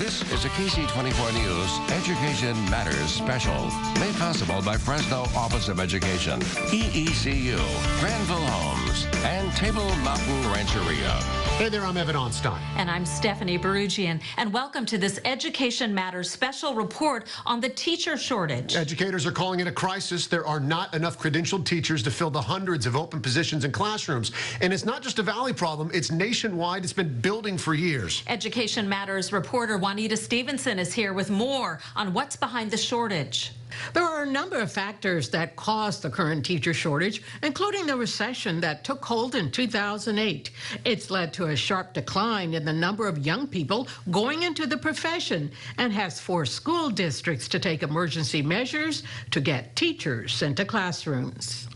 This is a KSEE24 News Education Matters special, made possible by Fresno Office of Education, EECU, Granville Homes, and Table Mountain Rancheria. Hey there, I'm Evan Onstein. And I'm Stephanie Barugian. And welcome to this Education Matters special report on the teacher shortage. Educators are calling it a crisis. There are not enough credentialed teachers to fill the hundreds of open positions in classrooms. And it's not just a Valley problem, it's nationwide. It's been building for years. Education Matters reporter Juanita Stevenson is here with more on what's behind the shortage. There are a number of factors that caused the current teacher shortage, including the recession that took hold in 2008. It's led to a sharp decline in the number of young people going into the profession and has forced school districts to take emergency measures to get teachers into classrooms.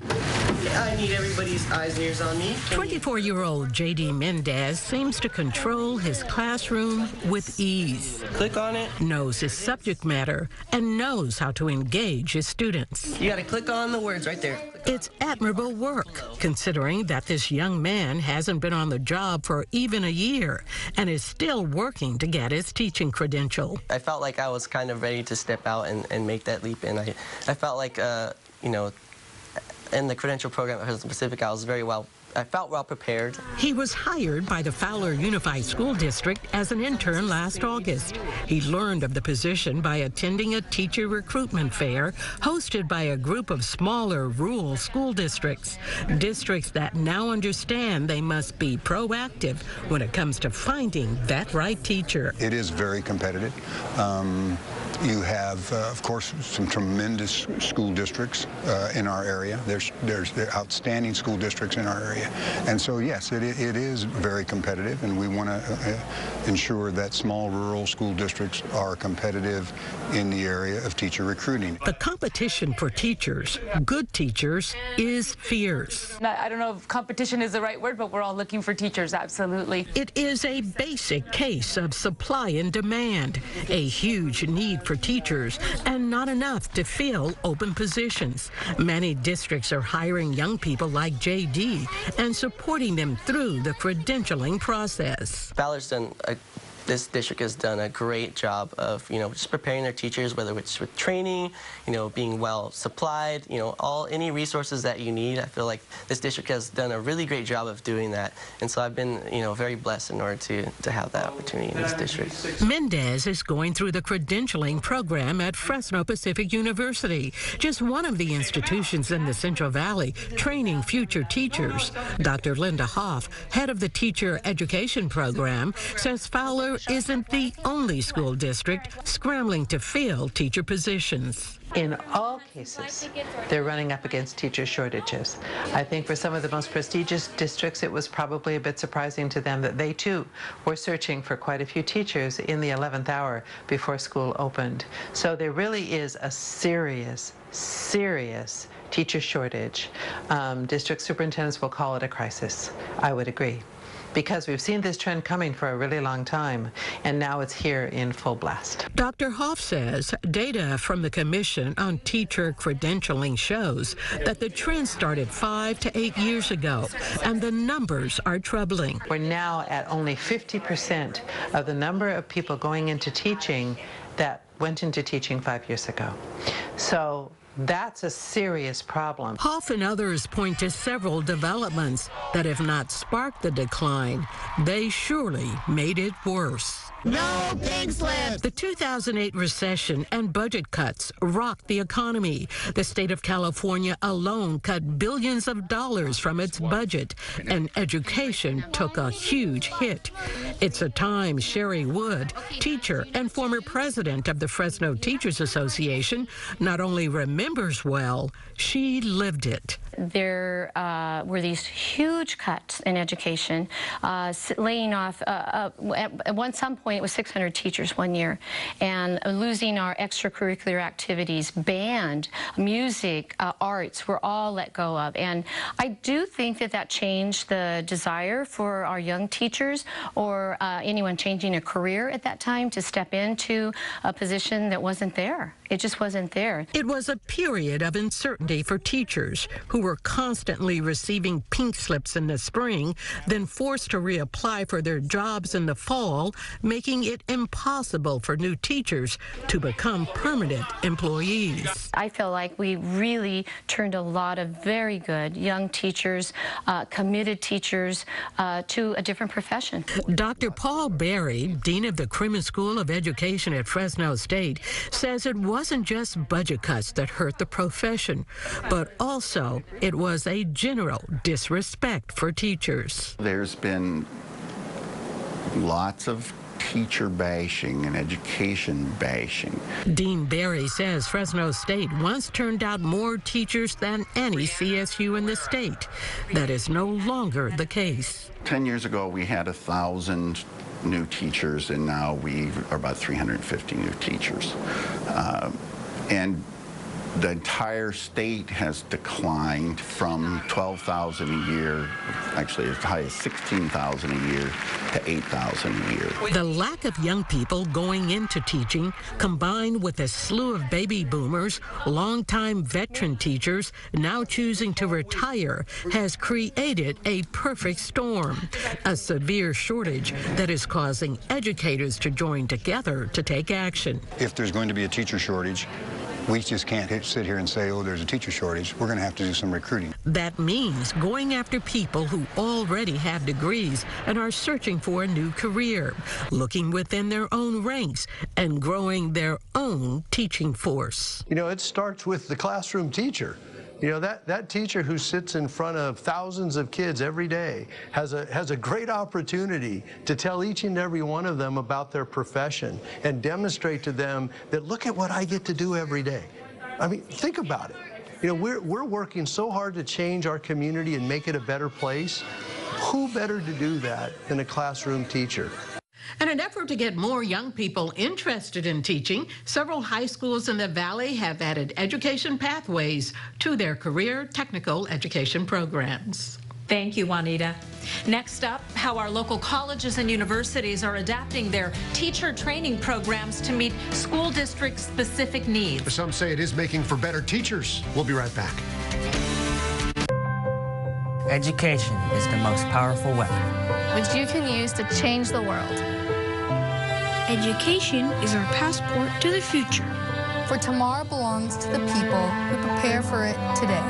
I need everybody's eyes and ears on me. 24-year-old J.D. Mendez seems to control his classroom with ease. Click on it. Knows his subject matter and knows how to engage his students. You got to click on the words right there. It's admirable work, considering that this young man hasn't been on the job for even a year and is still working to get his teaching credential. I felt like I was kind of ready to step out and make that leap, and I felt like, you know, in the credential program at Fresno Pacific, I felt well prepared. He was hired by the Fowler Unified School District as an intern last August. He learned of the position by attending a teacher recruitment fair hosted by a group of smaller rural school districts that now understand they must be proactive when it comes to finding that right teacher. It is very competitive. You have, of course, some tremendous school districts in our area. There's outstanding school districts in our area. And so, yes, it is very competitive, and we want to ensure that small rural school districts are competitive in the area of teacher recruiting. The competition for teachers, good teachers, is fierce. I don't know if competition is the right word, but we're all looking for teachers, absolutely. It is a basic case of supply and demand, a huge need for teachers and not enough to fill open positions. Many districts are hiring young people like JD and supporting them through the credentialing process. This district has done a great job of, just preparing their teachers, whether it's with training, being well supplied, any resources that you need. I feel like this district has done a really great job of doing that. And so I've been, very blessed in order to have that opportunity in this district. Mendez is going through the credentialing program at Fresno Pacific University, just one of the institutions in the Central Valley training future teachers. Dr. Linda Hoff, head of the teacher education program, says Fowler isn't the only school district scrambling to fill teacher positions. In all cases, they're running up against teacher shortages. I think for some of the most prestigious districts, it was probably a bit surprising to them that they too were searching for quite a few teachers in the 11th hour before school opened. So there really is a serious teacher shortage. District superintendents will call it a crisis. I would agree, because we've seen this trend coming for a really long time, and now it's here in full blast. Dr. Hoff says data from the Commission on Teacher Credentialing shows that the trend started 5 to 8 years ago, and the numbers are troubling. We're now at only 50% of the number of people going into teaching that went into teaching 5 years ago. So that's a serious problem. Hoff and others point to several developments that have not sparked the decline. They surely made it worse. No pig slips! The 2008 recession and budget cuts rocked the economy. The state of California alone cut billions of dollars from its budget, and education took a huge hit. It's a time Sherry Wood, teacher and former president of the Fresno Teachers Association, not only remembers well, she lived it. There were these huge cuts in education, laying off, at some point it was 600 teachers one year, and losing our extracurricular activities, band, music, arts were all let go of. And I do think that changed the desire for our young teachers or anyone changing a career at that time to step into a position that wasn't there. It just wasn't there. It was a period of uncertainty for teachers who were constantly receiving pink slips in the spring, then forced to reapply for their jobs in the fall, making making it impossible for new teachers to become permanent employees. I feel like we really turned a lot of very good young teachers, committed teachers, to a different profession. Dr. Paul Berry, Dean of the Crimmins School of Education at Fresno State, says it wasn't just budget cuts that hurt the profession, but also it was a general disrespect for teachers. There's been lots of teacher bashing and education bashing. Dean Berry says Fresno State once turned out more teachers than any CSU in the state. That is no longer the case. 10 years ago, we had 1,000 new teachers, and now we are about 350 new teachers. And the entire state has declined from 12,000 a year, actually as high as 16,000 a year, to 8,000 a year. The lack of young people going into teaching, combined with a slew of baby boomers, longtime veteran teachers now choosing to retire, has created a perfect storm, a severe shortage that is causing educators to join together to take action. If there's going to be a teacher shortage, we just can't sit here and say, oh, there's a teacher shortage. We're going to have to do some recruiting. That means going after people who already have degrees and are searching for a new career, looking within their own ranks and growing their own teaching force. You know, it starts with the classroom teacher. You know, that teacher who sits in front of thousands of kids every day has a great opportunity to tell each and every one of them about their profession and demonstrate to them that look at what I get to do every day. I mean, think about it. You know, we're working so hard to change our community and make it a better place. Who better to do that than a classroom teacher? In an effort to get more young people interested in teaching, several high schools in the Valley have added education pathways to their career technical education programs. Thank you, Juanita. Next up, how our local colleges and universities are adapting their teacher training programs to meet school district-specific needs. Some say it is making for better teachers. We'll be right back. Education is the most powerful weapon, which you can use to change the world. Education is our passport to the future. For tomorrow belongs to the people who prepare for it today.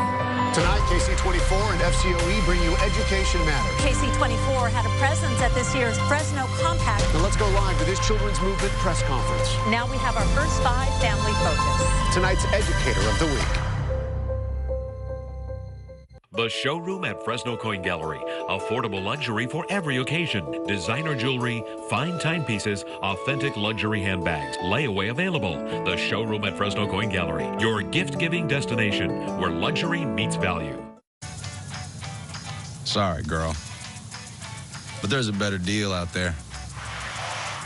Tonight, KSEE24 and FCOE bring you Education Matters. KSEE24 had a presence at this year's Fresno Compact. Now let's go live to this Children's Movement press conference. Now we have our first 5 family focus. Tonight's Educator of the Week. The showroom at Fresno Coin Gallery. Affordable luxury for every occasion. Designer jewelry, fine timepieces, authentic luxury handbags. Layaway available. The showroom at Fresno Coin Gallery. Your gift-giving destination where luxury meets value. Sorry, girl. But there's a better deal out there.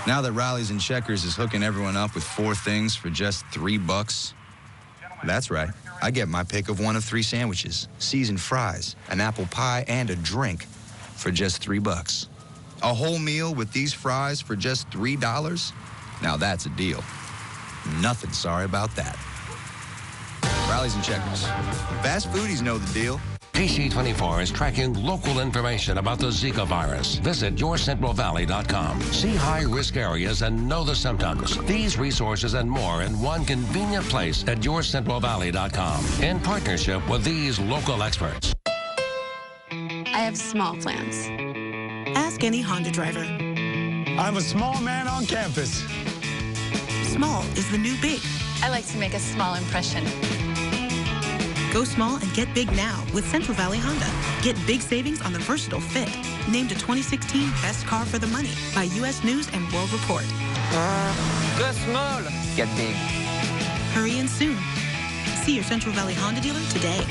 Now that Rallies and Checkers is hooking everyone up with 4 things for just $3. That's right. I get my pick of one of 3 sandwiches, seasoned fries, an apple pie, and a drink for just $3. A whole meal with these fries for just $3? Now that's a deal. Nothing sorry about that. Rallies and Checkers. Fast foodies know the deal. KSEE24 is tracking local information about the Zika virus. Visit yourcentralvalley.com. See high-risk areas and know the symptoms. These resources and more in one convenient place at yourcentralvalley.com in partnership with these local experts. I have small plans. Ask any Honda driver. I'm a small man on campus. Small is the new big. I like to make a small impression. Go small and get big now with Central Valley Honda. Get big savings on the versatile Fit. Named a 2016 Best Car for the Money by U.S. News and World Report. Go small, get big. Hurry in soon. See your Central Valley Honda dealer today.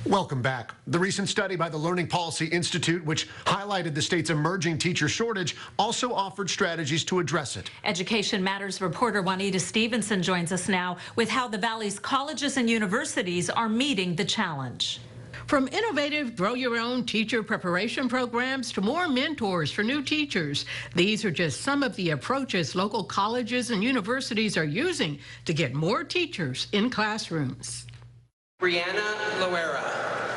Welcome back. The recent study by the Learning Policy Institute, which highlighted the state's emerging teacher shortage, also offered strategies to address it. Education Matters reporter Juanita Stevenson joins us now with how the Valley's colleges and universities are meeting the challenge. From innovative grow-your-own teacher preparation programs to more mentors for new teachers, these are just some of the approaches local colleges and universities are using to get more teachers in classrooms. Brianna Loera.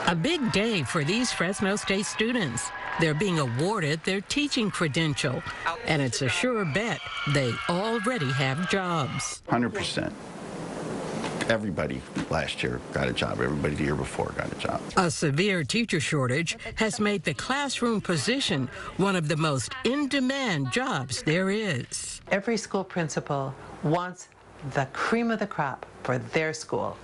A big day for these Fresno State students. They're being awarded their teaching credential, and it's a sure bet they already have jobs. 100%. Everybody last year got a job. Everybody the year before got a job. A severe teacher shortage has made the classroom position one of the most in-demand jobs there is. Every school principal wants the cream of the crop for their school,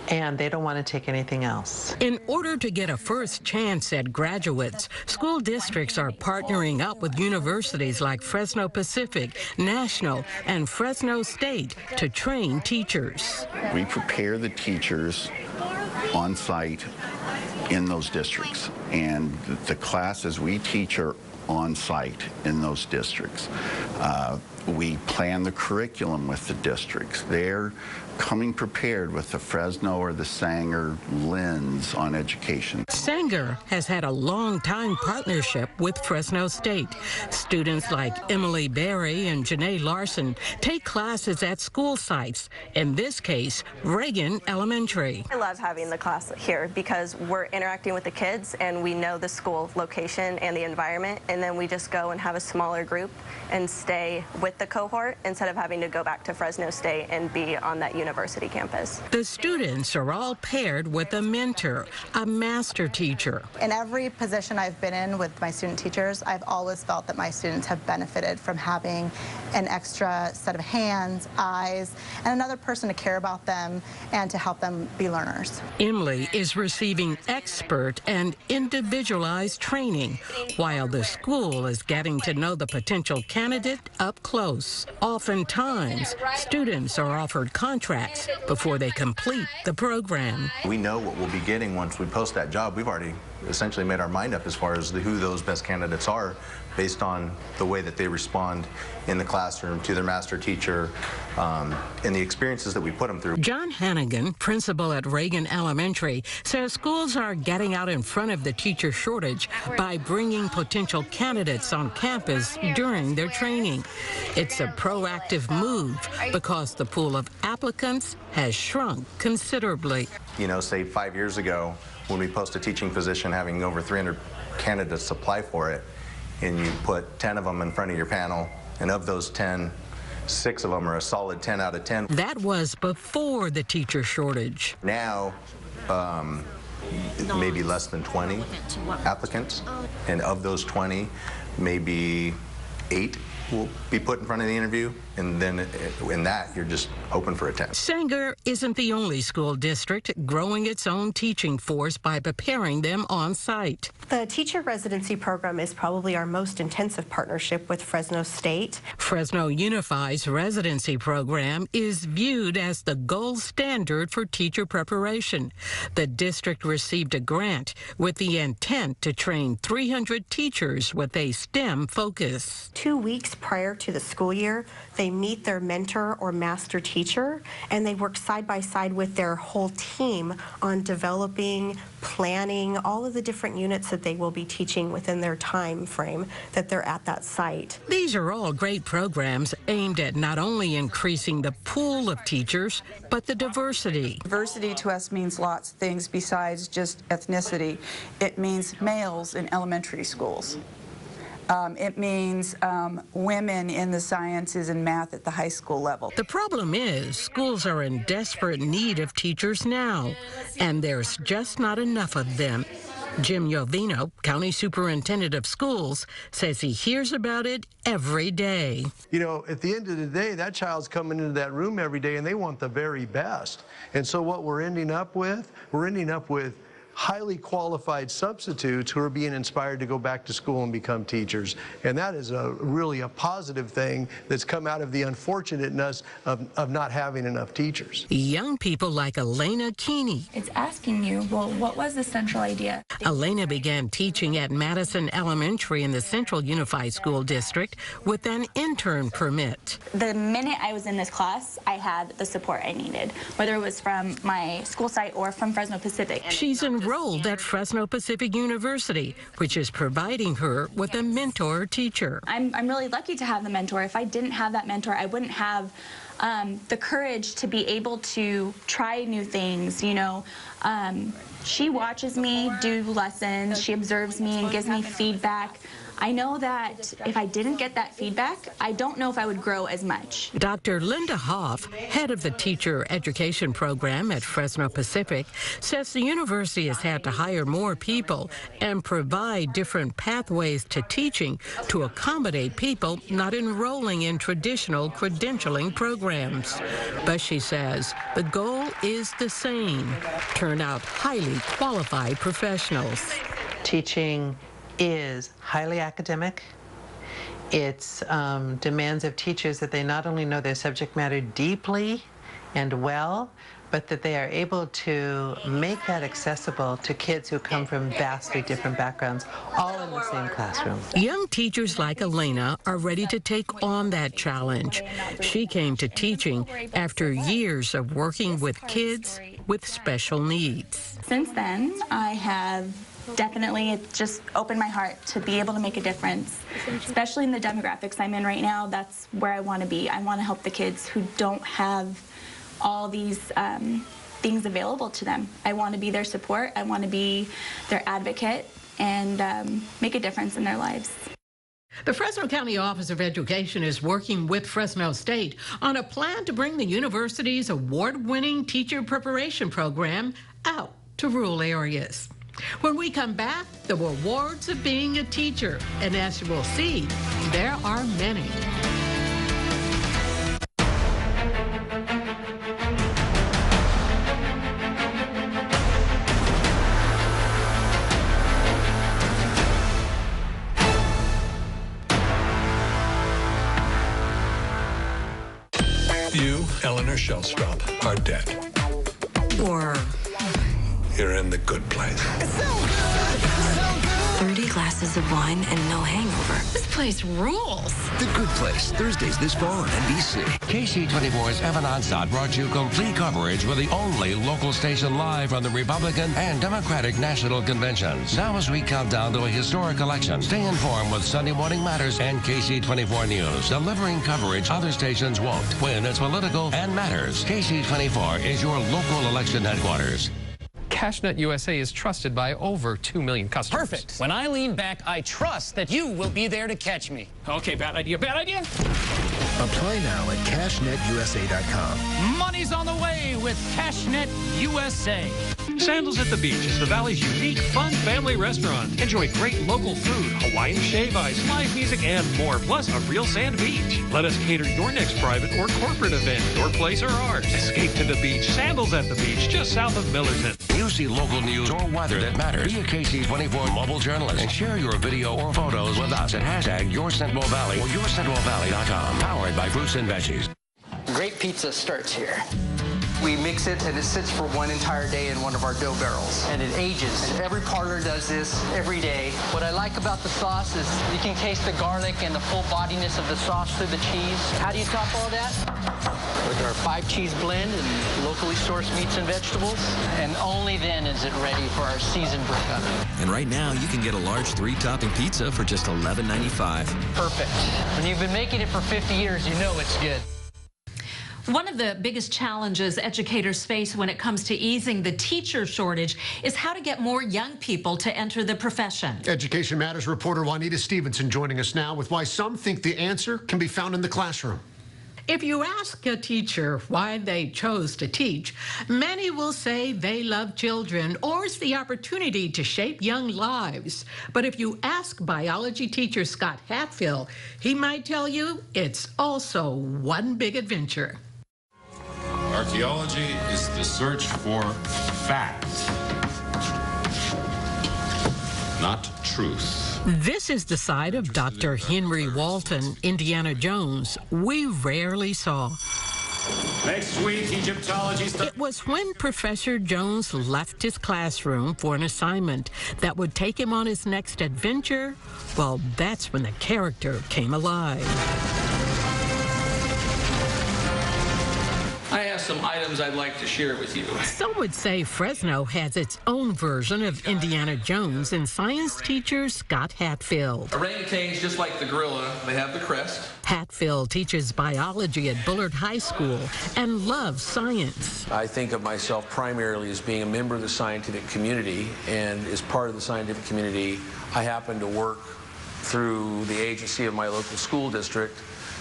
and they don't want to take anything else. In order to get a first chance at graduates, school districts are partnering up with universities like Fresno Pacific, National, and Fresno State to train teachers. We prepare the teachers on site in those districts, and the classes we teach are on site in those districts. We plan the curriculum with the districts. They're coming prepared with the Fresno or the Sanger lens on education. Sanger has had a long-time partnership with Fresno State. Students like Emily Berry and Janae Larson take classes at school sites, in this case, Reagan Elementary. I love having the class here because we're interacting with the kids and we know the school location and the environment, and then we just go and have a smaller group and stay with the cohort instead of having to go back to Fresno State and be on that university campus. The students are all paired with a mentor, a master teacher. In every position I've been in with my student teachers, I've always felt that my students have benefited from having an extra set of hands, eyes, and another person to care about them and to help them be learners. Emily is receiving expert and individualized training, while the school is getting to know the potential candidate up close. Oftentimes, students are offered contracts before they complete the program. We know what we'll be getting once we post that job. We've already essentially made our mind up as far as who those best candidates are based on the way that they respond in the classroom to their master teacher and the experiences that we put them through. John Hannigan, principal at Reagan Elementary, says schools are getting out in front of the teacher shortage by bringing potential candidates on campus during their training. It's a proactive move because the pool of applicants has shrunk considerably. You know, say 5 years ago, when we post a teaching position having over 300 candidates apply for it, and you put 10 of them in front of your panel, and of those 10, 6 of them are a solid 10 out of 10. That was before the teacher shortage. Now, maybe less than 20 applicants, and of those 20, maybe 8 will be put in front of the interview, and then in that, you're just open for a test. Sanger isn't the only school district growing its own teaching force by preparing them on site. The teacher residency program is probably our most intensive partnership with Fresno State. Fresno Unified's residency program is viewed as the gold standard for teacher preparation. The district received a grant with the intent to train 300 teachers with a STEM focus. 2 weeks prior to the school year, they meet their mentor or master teacher, and they work side by side with their whole team on developing, planning, all of the different units that they will be teaching within their time frame that they're at that site. These are all great programs aimed at not only increasing the pool of teachers, but the diversity. Diversity to us means lots of things besides just ethnicity. It means males in elementary schools. It means women in the sciences and math at the high school level. The problem is schools are in desperate need of teachers now, and there's just not enough of them. Jim Jovino, County Superintendent of Schools, says he hears about it every day. You know, at the end of the day, that child's coming into that room every day and they want the very best. And so what we're ending up with highly qualified substitutes who are being inspired to go back to school and become teachers. And that is really a positive thing that's come out of the unfortunateness of not having enough teachers. Young people like Elena Keeney. It's asking you, well, what was the central idea? Elena began teaching at Madison Elementary in the Central Unified School District with an intern permit. The minute I was in this class, I had the support I needed, whether it was from my school site or from Fresno Pacific. She's enrolled at Fresno Pacific University, which is providing her with a mentor teacher. I'm really lucky to have the mentor. If I didn't have that mentor, I wouldn't have the courage to be able to try new things, you know, She watches me do lessons, she observes me and gives me feedback. I know that if I didn't get that feedback, I don't know if I would grow as much. Dr. Linda Hoff, head of the teacher education program at Fresno Pacific, says the university has had to hire more people and provide different pathways to teaching to accommodate people not enrolling in traditional credentialing programs. But she says the goal is the same: turn out highly qualified professionals. Teaching is highly academic. It demands of teachers that they not only know their subject matter deeply and well, but that they are able to make that accessible to kids who come from vastly different backgrounds, all in the same classroom. Young teachers like Elena are ready to take on that challenge. She came to teaching after years of working with kids with special needs. Since then, I have definitely, it just opened my heart to be able to make a difference, especially in the demographics I'm in right now. That's where I want to be. I want to help the kids who don't have all these things available to them. I want to be their support. I want to be their advocate and make a difference in their lives. The Fresno County Office of Education is working with Fresno State on a plan to bring the university's award-winning teacher preparation program out to rural areas. When we come back, the rewards of being a teacher, and as you will see, there are many. You, Eleanor Shellstrop, are dead. Or you're in the good place. 30 glasses of wine and no hangover. This place rules. The Good Place, Thursdays this fall on NBC. KSEE24's Evan Onstad brought you complete coverage with the only local station live from the Republican and Democratic National Conventions. Now as we count down to a historic election, stay informed with Sunday Morning Matters and KSEE24 News, delivering coverage other stations won't when it's political and matters. KSEE24 is your local election headquarters. CashNet USA is trusted by over 2 million customers. Perfect. When I lean back, I trust that you will be there to catch me. Okay, bad idea, bad idea. Apply now at CashNetUSA.com. Money's on the way with CashNet USA. Sandals at the Beach is the Valley's unique, fun family restaurant. Enjoy great local food, Hawaiian shave ice, live music, and more, plus a real sand beach. Let us cater your next private or corporate event, your place or ours. Escape to the beach. Sandals at the Beach, just south of Millerton. You see local news or weather that matters. Be a KSEE24 mobile journalist and share your video or photos with us at hashtag YourCentralValley or YourCentralValley.com. Powered by Fruits and Veggies. Great pizza starts here. We mix it and it sits for one entire day in one of our dough barrels. And it ages. And every parlor does this every day. What I like about the sauce is you can taste the garlic and the full bodiness of the sauce through the cheese. How do you top all that? With our 5-cheese blend and locally sourced meats and vegetables. And only then is it ready for our seasoned brick oven. And right now, you can get a large 3-topping pizza for just $11.95. Perfect. When you've been making it for 50 years, you know it's good. One of the biggest challenges educators face when it comes to easing the teacher shortage is how to get more young people to enter the profession. Education Matters reporter Juanita Stevenson joining us now with why some think the answer can be found in the classroom. If you ask a teacher why they chose to teach, many will say they love children or it's the opportunity to shape young lives. But if you ask biology teacher Scott Hatfield, he might tell you it's also one big adventure. Archaeology is the search for fact, not truth. This is the side of Dr. Henry Walton, Indiana Jones, we rarely saw. Next week, Egyptology. It was when Professor Jones left his classroom for an assignment that would take him on his next adventure. Well, that's when the character came alive. I asked some items I'd like to share with you. Some would say Fresno has its own version of Indiana Jones in science teacher Scott Hatfield. Orangutans, just like the gorilla, they have the crest. Hatfield teaches biology at Bullard High School and loves science. I think of myself primarily as being a member of the scientific community, and as part of the scientific community, I happen to work through the agency of my local school district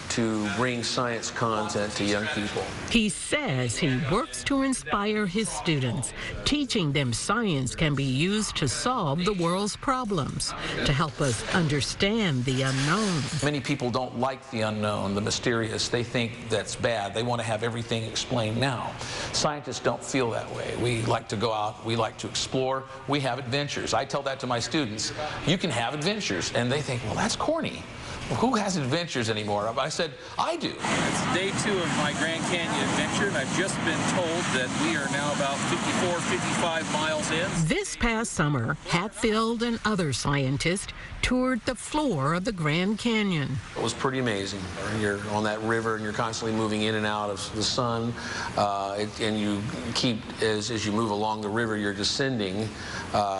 to bring science content to young people. He says he works to inspire his students, teaching them science can be used to solve the world's problems, to help us understand the unknown. Many people don't like the unknown, the mysterious. They think that's bad. They want to have everything explained now. Scientists don't feel that way. We like to go out, we like to explore, we have adventures. I tell that to my students, you can have adventures, and they think, well, that's corny. Well, who has adventures anymore? I said, I do. It's day 2 of my Grand Canyon adventure, and I've just been told that we are now about 54, 55 miles in. This past summer, Hatfield and other scientists toured the floor of the Grand Canyon. It was pretty amazing. You're on that river, and you're constantly moving in and out of the sun, and you keep, as you move along the river, you're descending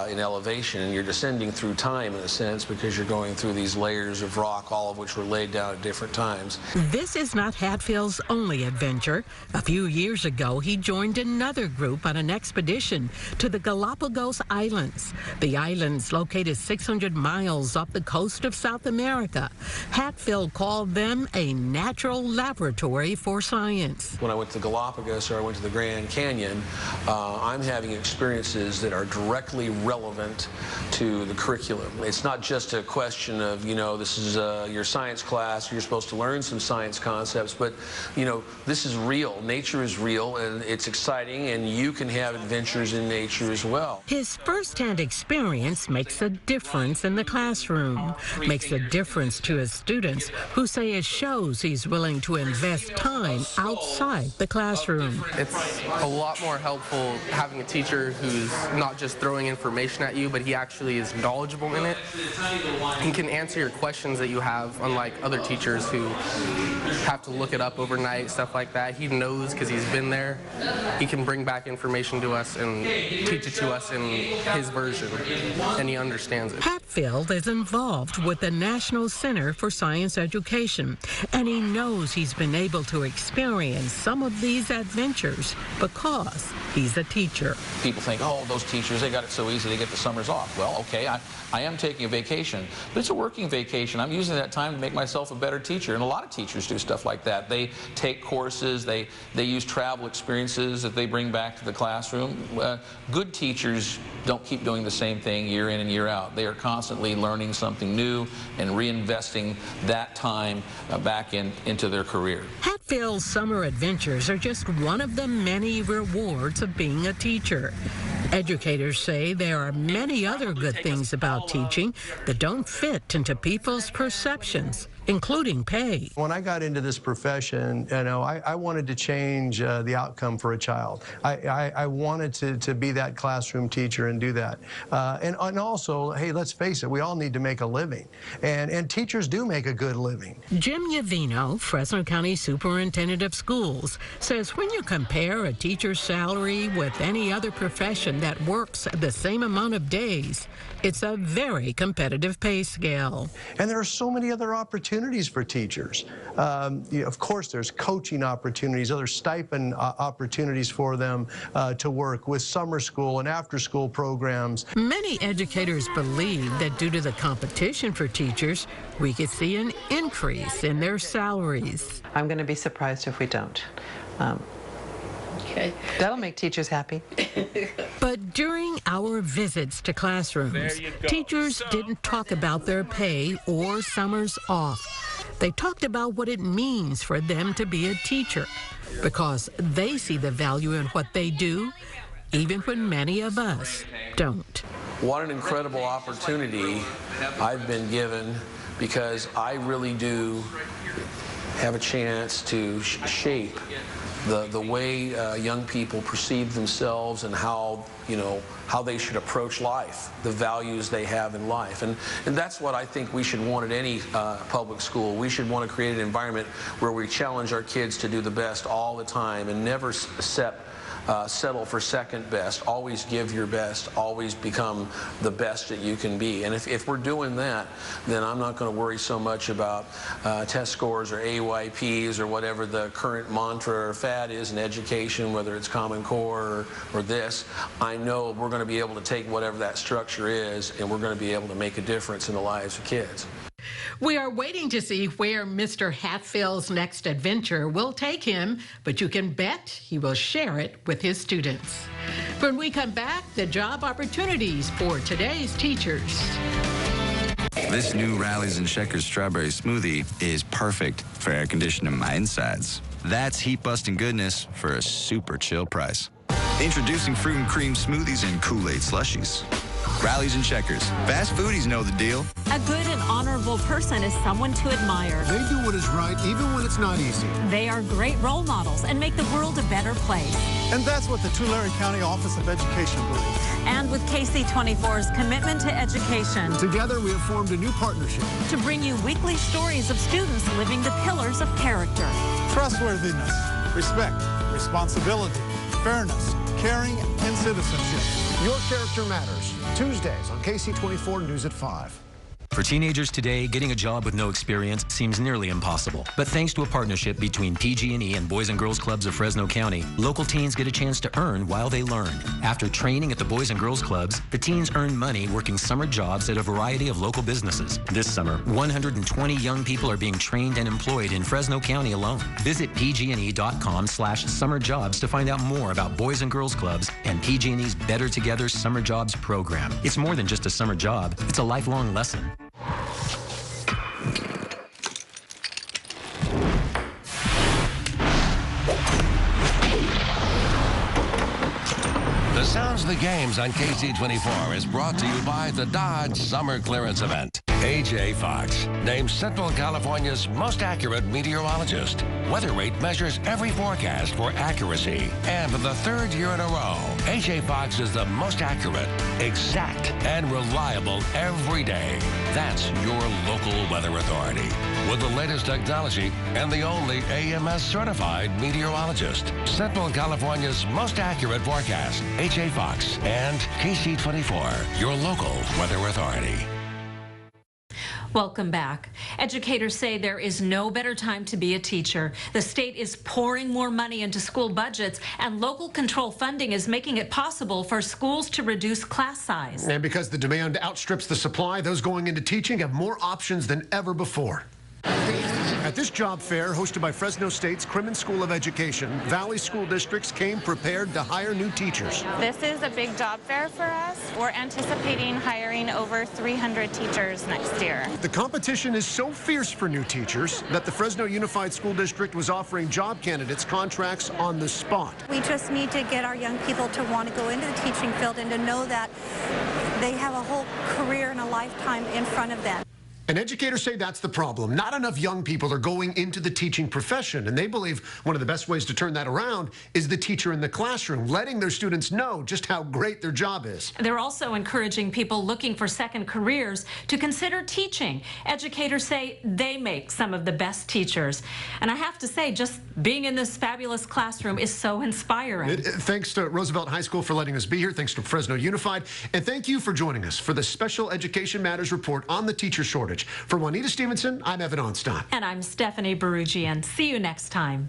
in elevation, and you're descending through time in a sense, because you're going through these layers of rock, all of which were laid down at different times. This is not Hatfield's only adventure. A few years ago, he joined another group on an expedition to the Galapagos Islands. The islands, located 600 miles off the coast of South America. Hatfield called them a natural laboratory for science. When I went to Galapagos, or I went to the Grand Canyon, I'm having experiences that are directly relevant to the curriculum. It's not just a question of, this is your science class, you're supposed to learn some science concepts, but this is real. Nature is real, and it's exciting, and you can have adventures in nature as well. His first-hand experience makes a difference in the classroom, makes a difference to his students, who say it shows he's willing to invest time outside the classroom. It's a lot more helpful having a teacher who's not just throwing information at you, but he actually is knowledgeable in it. He can answer your questions that you have, unlike other teachers who have to look it up overnight, stuff like that. He knows because he's been there. He can bring back information to us and teach it to us in his version, and he understands it. Hatfield is involved with the National Center for Science Education, and he knows he's been able to experience some of these adventures because he's a teacher. People think, oh, those teachers, they got it so easy, they get the summers off. Well, okay, I am taking a vacation, but it's a working vacation. I'm using that time to make myself a better teacher, and a lot of teachers do stuff like that. They take courses, they use travel experiences that they bring back to the classroom. Good teachers don't keep doing the same thing year in and year out. They are constantly learning something new and reinvesting that time back into their career. Hatfield's summer adventures are just one of the many rewards of being a teacher. Educators say there are many other good things about teaching that don't fit into people's perceptions, including pay. When I got into this profession, I wanted to change the outcome for a child. I wanted to be that classroom teacher and do that. And also, hey, let's face it, we all need to make a living. And teachers do make a good living. Jim Yavino, Fresno County Superintendent of Schools, says when you compare a teacher's salary with any other profession that works the same amount of days, it's a very competitive pay scale. And there are so many other opportunities for teachers. Of course, there's coaching opportunities, other stipend opportunities for them to work with summer school and after-school programs. Many educators believe that due to the competition for teachers, we could see an increase in their salaries. I'm going to be surprised if we don't. Okay. That'll make teachers happy. But during our visits to classrooms, teachers didn't talk about their pay or summers off. They talked about what it means for them to be a teacher, because they see the value in what they do, even when many of us don't. What an incredible opportunity I've been given, because I really do have a chance to shape the way young people perceive themselves and how they should approach life, the values they have in life. And that's what I think we should want at any public school. We should want to create an environment where we challenge our kids to do the best all the time and never settle for second best. Always give your best. Always become the best that you can be. And if we're doing that, then I'm not going to worry so much about test scores or AYPs or whatever the current mantra or fad is in education, whether it's Common Core or this. I know we're going to be able to take whatever that structure is, and we're going to be able to make a difference in the lives of kids. We are waiting to see where Mr. Hatfield's next adventure will take him, but you can bet he will share it with his students. When we come back, the job opportunities for today's teachers. This new Rallies and Checkers strawberry smoothie is perfect for air conditioning my insides. That's heat-busting goodness for a super chill price. Introducing fruit and cream smoothies and Kool-Aid slushies. Rallies and Checkers. Fast foodies know the deal. A good and honorable person is someone to admire. They do what is right even when it's not easy. They are great role models and make the world a better place. And that's what the Tulare County Office of Education believes. And with KSEE24's commitment to education. Together we have formed a new partnership to bring you weekly stories of students living the pillars of character. Trustworthiness, respect, responsibility, fairness, caring, and citizenship. Your Character Matters, Tuesdays on KSEE24 News at 5. For teenagers today, getting a job with no experience seems nearly impossible. But thanks to a partnership between PG&E and Boys and Girls Clubs of Fresno County, local teens get a chance to earn while they learn. After training at the Boys and Girls Clubs, the teens earn money working summer jobs at a variety of local businesses. This summer, 120 young people are being trained and employed in Fresno County alone. Visit pgne.com/summer jobs to find out more about Boys and Girls Clubs and PG&E's Better Together Summer Jobs program. It's more than just a summer job, it's a lifelong lesson. The Sounds of the Games on KSEE24 is brought to you by the Dodge Summer Clearance Event. A.J. Fox, named Central California's most accurate meteorologist. Weather Rate measures every forecast for accuracy. And for the third year in a row, A.J. Fox is the most accurate, exact, and reliable every day. That's your local weather authority. With the latest technology and the only AMS-certified meteorologist. Central California's most accurate forecast. A.J. Fox and KSEE24, your local weather authority. Welcome back. Educators say there is no better time to be a teacher. The state is pouring more money into school budgets, and local control funding is making it possible for schools to reduce class size. And because the demand outstrips the supply, those going into teaching have more options than ever before. At this job fair, hosted by Fresno State's Crimmins School of Education, Valley school districts came prepared to hire new teachers. This is a big job fair for us. We're anticipating hiring over 300 teachers next year. The competition is so fierce for new teachers that the Fresno Unified School District was offering job candidates contracts on the spot. We just need to get our young people to want to go into the teaching field and to know that they have a whole career and a lifetime in front of them. And educators say that's the problem. Not enough young people are going into the teaching profession, and they believe one of the best ways to turn that around is the teacher in the classroom, letting their students know just how great their job is. They're also encouraging people looking for second careers to consider teaching. Educators say they make some of the best teachers. And I have to say, just being in this fabulous classroom is so inspiring. Thanks to Roosevelt High School for letting us be here. Thanks to Fresno Unified. And thank you for joining us for the Special Education Matters Report on the teacher shortage. For Juanita Stevenson, I'm Evan Onstein. And I'm Stephanie Barugian. See you next time.